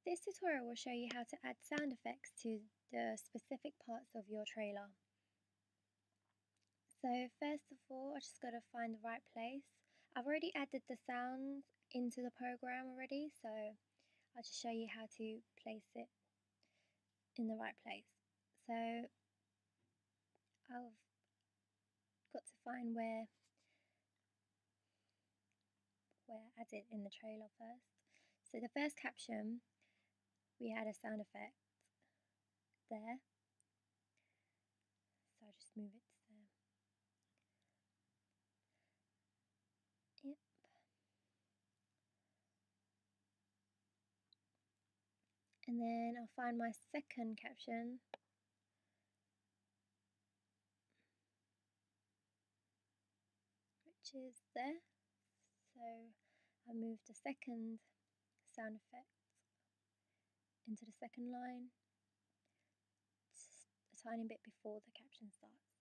This tutorial will show you how to add sound effects to the specific parts of your trailer. So first of all, I just got to find the right place. I've already added the sounds into the program already, so I'll just show you how to place it in the right place. So I've got to find where I add it in the trailer first. So the first caption, we had a sound effect there. So I'll just move it to there. Yep. And then I'll find my second caption, which is there. So I move the second sound effect into the second line, just a tiny bit before the caption starts.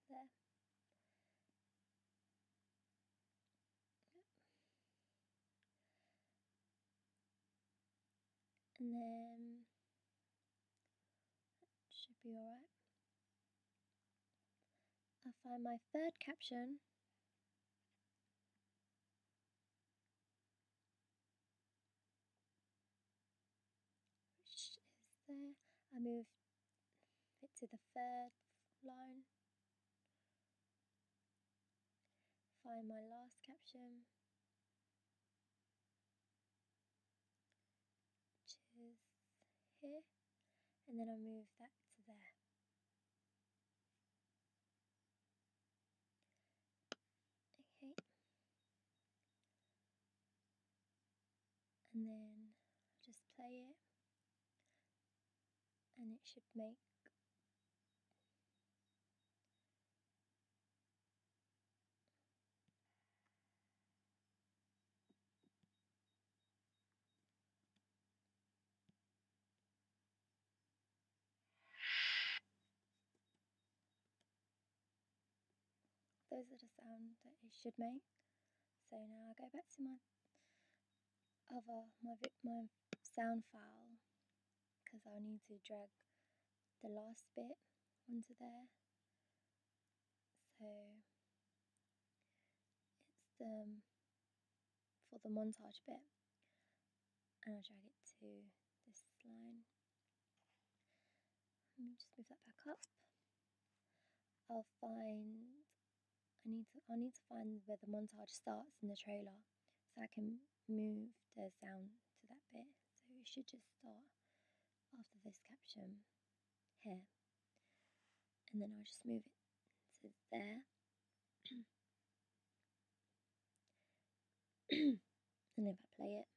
There. And then that should be alright. I'll find my third caption, which is there. I move it to the third line. Find my last caption, which is here, and then I move that to there. Okay. And then I'll just play it, and it should make those are the sounds that it should make. So now I'll go back to my sound file, because I'll need to drag the last bit onto there. So it's for the montage bit, and I'll drag it to this line. Let me just move that back up. I'll need to find where the montage starts in the trailer, so I can move the sound to that bit. So it should just start after this caption here, and then I'll just move it to there. And if I play it,